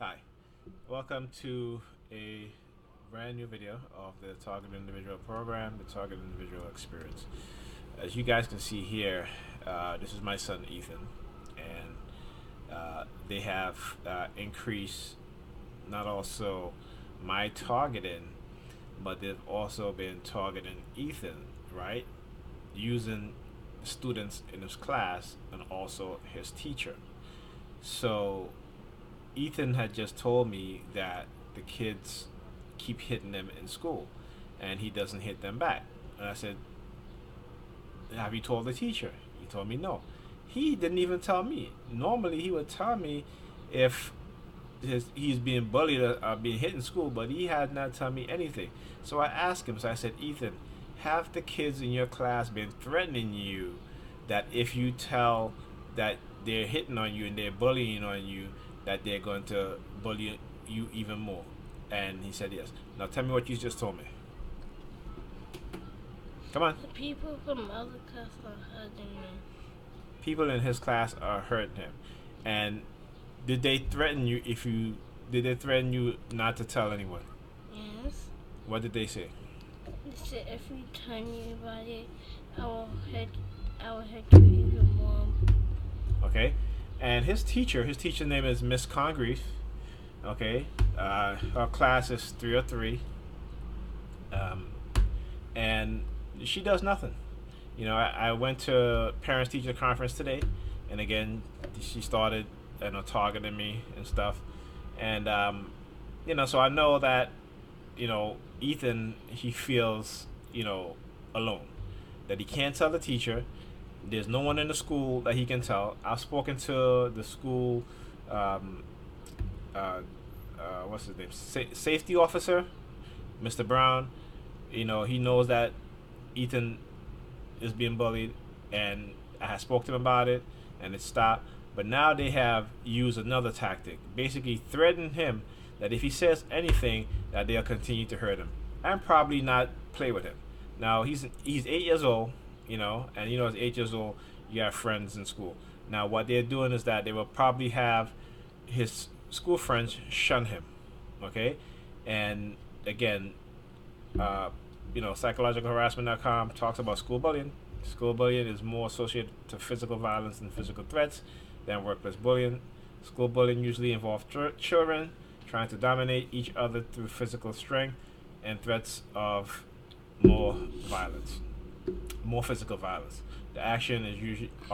Hi, welcome to a brand new video of the Target Individual program, the Target Individual Experience. As you guys can see here, this is my son Ethan, and they have increased not also my targeting, but they've also been targeting Ethan, right? Using students in his class and also his teacher. So Ethan had just told me that the kids keep hitting him in school and he doesn't hit them back. And I said, have you told the teacher? He told me no. He didn't even tell me. Normally, he would tell me if he's being bullied or being hit in school, but he had not told me anything. So I asked him, so I said, Ethan, have the kids in your class been threatening you that if you tell that they're hitting on you and they're bullying on you, that they're going to bully you even more? And he said yes. Now tell me what you just told me. Come on. The people from other class are hurting me. People in his class are hurting him. And did they threaten you if you did they threaten you not to tell anyone? Yes. What did they say? They said if you tell anybody, I will hurt you even more. Okay. And his teacher name is Miss Congreve. Okay. Her class is 303. And she does nothing. You know, I went to parents teacher conference today, and again, she started, targeting me and stuff, and so I know that, Ethan, he feels, alone, that he can't tell the teacher. There's no one in the school that he can tell. I've spoken to the school, what's his name, safety officer, Mr. Brown. He knows that Ethan is being bullied, and I spoke to him about it, and it stopped. But now they have used another tactic, basically threatening him that if he says anything, that they'll continue to hurt him and probably not play with him. Now he's 8 years old, and at 8 years old, you have friends in school. Now what they're doing is that they will probably have his school friends shun him, okay, and again, psychologicalharassment.com talks about school bullying. School bullying is more associated to physical violence and physical threats than workplace bullying. School bullying usually involves children trying to dominate each other through physical strength and threats of more violence, more physical violence. The action is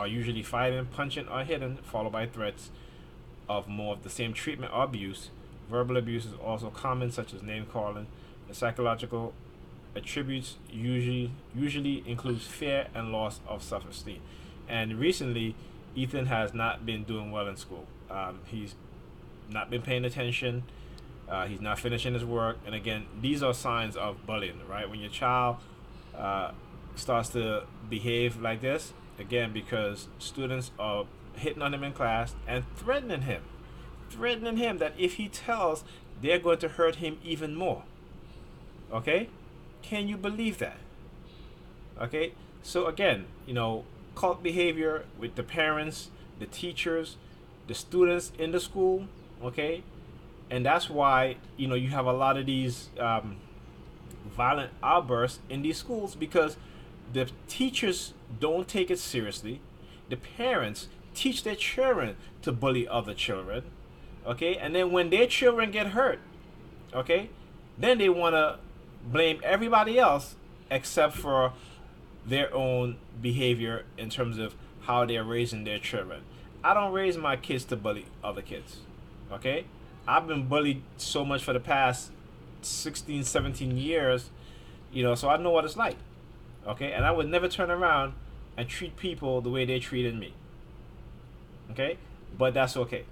usually fighting, punching, or hitting, followed by threats of more of the same treatment or abuse. Verbal abuse is also common, such as name calling. The psychological attributes usually includes fear and loss of self-esteem. And recently, Ethan has not been doing well in school. He's not been paying attention. He's not finishing his work. And again, these are signs of bullying, right? When your child starts to behave like this, again, because students are hitting on him in class and threatening him that if he tells, they're going to hurt him even more. Okay? Can you believe that? Okay? So again, cult behavior with the parents, the teachers, the students in the school, okay? And that's why, you have a lot of these violent outbursts in these schools, because the teachers don't take it seriously. The parents teach their children to bully other children, okay? And then when their children get hurt, okay, then they want to blame everybody else except for their own behavior in terms of how they're raising their children. I don't raise my kids to bully other kids, okay? I've been bullied so much for the past 16, 17 years, so I know what it's like, okay? And I would never turn around and treat people the way they treated me, okay? But that's okay,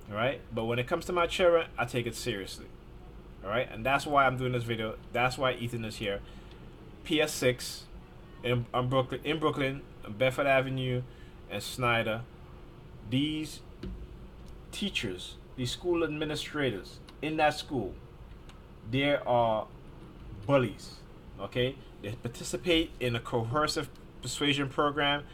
all right? But when it comes to my children, I take it seriously. All right, and that's why I'm doing this video. That's why Ethan is here. PS6 in Brooklyn, Bedford Avenue, and Snyder. These teachers, these school administrators in that school, they are bullies. Okay, they participate in a coercive persuasion program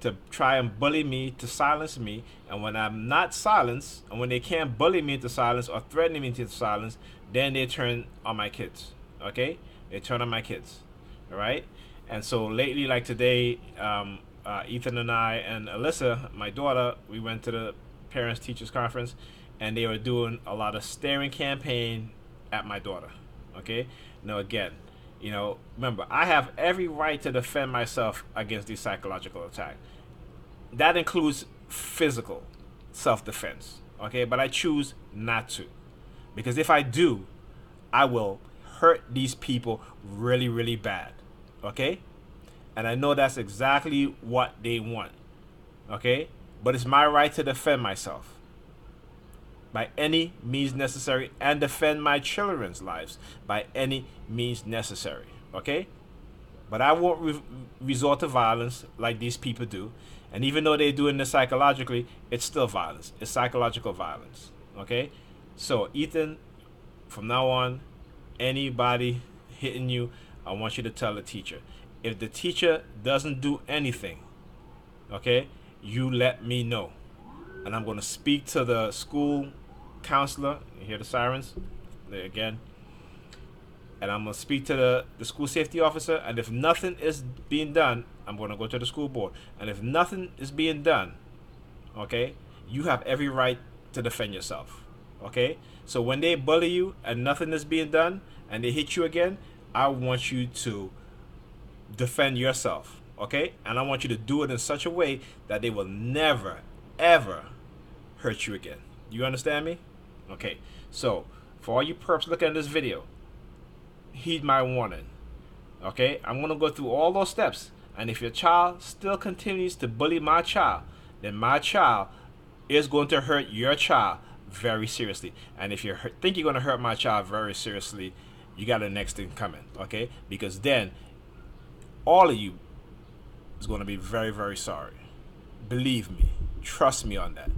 to try and bully me, to silence me. And when I'm not silenced, and when they can't bully me into silence or threaten me into silence, then they turn on my kids. Okay? They turn on my kids. All right? And so lately, like today, Ethan and I and Alyssa, my daughter, we went to the parents teachers conference, and they were doing a lot of staring campaign at my daughter. Okay? Now again, remember, I have every right to defend myself against these psychological attacks. That includes physical self-defense. Okay? But I choose not to. Because if I do, I will hurt these people really, really bad. Okay? And I know that's exactly what they want. Okay? But it's my right to defend myself by any means necessary, and defend my children's lives by any means necessary. Okay? But I won't resort to violence like these people do. And even though they're doing this psychologically, it's still violence. It's psychological violence. Okay? So, Ethan, from now on, anybody hitting you, I want you to tell the teacher. If the teacher doesn't do anything, okay, you let me know. And I'm going to speak to the school counselor. You hear the sirens? There again. And I'm going to speak to the school safety officer. And if nothing is being done, I'm going to go to the school board. And if nothing is being done, okay, you have every right to defend yourself. Okay? So when they bully you and nothing is being done and they hit you again, I want you to defend yourself. Okay? And I want you to do it in such a way that they will never, ever hurt you again. You understand me? Okay. So, for all you perps looking at this video, heed my warning. Okay? I'm going to go through all those steps. And if your child still continues to bully my child, then my child is going to hurt your child very seriously. And if you think you're going to hurt my child very seriously, you got the next thing coming. Okay? Because then, all of you is going to be very, very sorry. Believe me. Trust me on that.